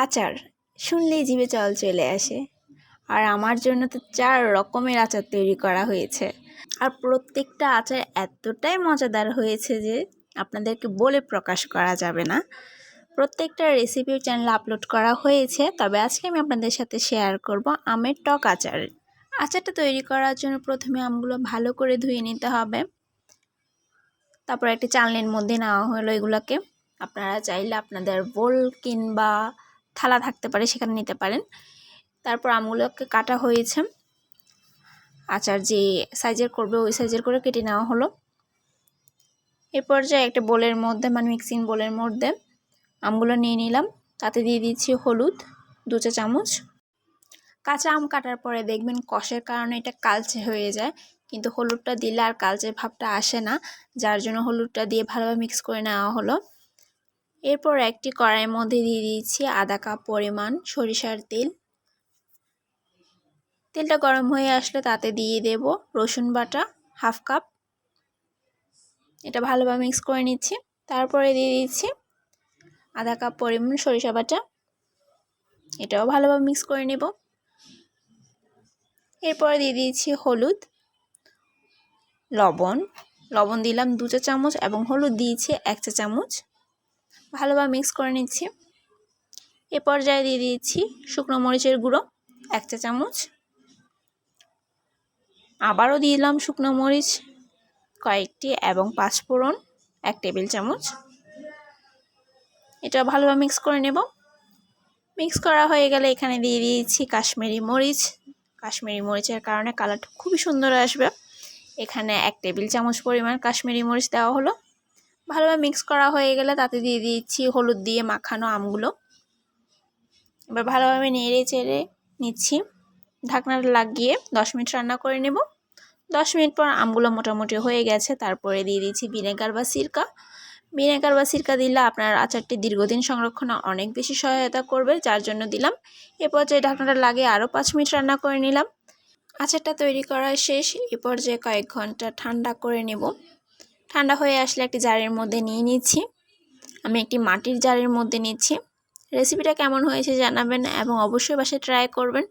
আচার শুনলেই জিভে জল চলে আসে। আর আমার জন্য তো 4 রকমের আচার তৈরি করা হয়েছে। আর প্রত্যেকটা আচার এতটাই মজাদার হয়েছে যে আপনাদেরকে বলে প্রকাশ করা যাবে না। প্রত্যেকটা রেসিপির চ্যানেলে আপলোড করা হয়েছে, তবে আজকে আমি আপনাদের সাথে শেয়ার করব আমের টক আচার। আচারটা তৈরি করার জন্য প্রথমে আমগুলো ভালো করে ধুয়ে নিতে হবে। তারপর একটা চালনির মধ্যে নেওয়া হলো এগুলোকে। আপনারা চাইলে আপনাদের বোল কিংবা থালা থাকতে পারে, সেখানে নিতে পারেন। তারপর আমগুলোকে কাটা হয়েছে, আচার যে সাইজের করবে ওই সাইজের করে কেটে নেওয়া হলো। এরপর যে একটা বোলের মধ্যে মিক্সিং বোলের মধ্যে আমগুলো নিয়ে নিলাম। তাতে দিয়ে দিচ্ছি হলুদ 2 চা চামচ। কাঁচা আম কাটার পরে দেখবেন কষের কারণে এটা কালচে হয়ে যায়, কিন্তু হলুদটা দিলে আর কালচে ভাবটা আসে না, যার জন্য হলুদটা দিয়ে ভালোভাবে মিক্স করে নেওয়া হলো। এরপর একটি কড়াইয়ের মধ্যে দিয়ে দিয়েছি আধা কাপ পরিমাণ সরিষার তেল। তেলটা গরম হয়ে আসলে তাতে দিয়ে দেব রসুন বাটা হাফ কাপ। এটা ভালোভাবে মিক্স করে নিচ্ছি। তারপরে দিয়ে দিচ্ছি আধা কাপ পরিমাণ সরিষা বাটা, এটাও ভালোভাবে মিক্স করে নেব। এরপরে দিয়ে দিয়েছি হলুদ, লবণ দিলাম 2 চা চামচ এবং হলুদ দিয়েছি 1 চা চামচ। ভালোভাবে মিক্স করে নিচ্ছি। এ পর্যায়ে দিয়ে দিয়েছি শুকনো মরিচের গুঁড়ো 1 চা চামচ। আবারও দিলাম শুকনো মরিচ কয়েকটি এবং পাঁচফোড়ন 1 টেবিল চামচ। এটা ভালোভাবে মিক্স করে নেব। মিক্স করা হয়ে গেলে এখানে দিয়ে দিয়েছি কাশ্মীরি মরিচ। কাশ্মীরি মরিচের কারণে কালারটা খুবই সুন্দর আসবে। এখানে 1 টেবিল চামচ পরিমাণ কাশ্মীরি মরিচ দেওয়া হলো। ভালোভাবে মিক্স করা হয়ে গেলে তাতে দিয়ে দিচ্ছি হলুদ দিয়ে মাখানো আমগুলো। এবার ভালোভাবে নেড়ে চেড়ে নিচ্ছি। ঢাকনাটা লাগিয়ে 10 মিনিট রান্না করে নেব। 10 মিনিট পর আমগুলো মোটামুটি হয়ে গেছে। তারপরে দিয়ে দিচ্ছি ভিনেগার বা সিরকা। ভিনেগার বা সিরকা দিলে আপনার আচারটি দীর্ঘদিন সংরক্ষণে অনেক বেশি সহায়তা করবে, যার জন্য দিলাম। এ পর্যায়ে ঢাকনাটা লাগিয়ে আরও 5 মিনিট রান্না করে নিলাম। আচারটা তৈরি করা শেষ। এ পর্যায়ে কয়েক ঘন্টা ঠান্ডা করে নেব। ঠান্ডা হয়ে আসলে একটি জারের মধ্যে নিয়ে নিচ্ছি। আমি একটি মাটির জারের মধ্যে নিচ্ছি। রেসিপিটা কেমন হয়েছে জানাবেন এবং অবশ্যই বাসায় ট্রাই করবেন।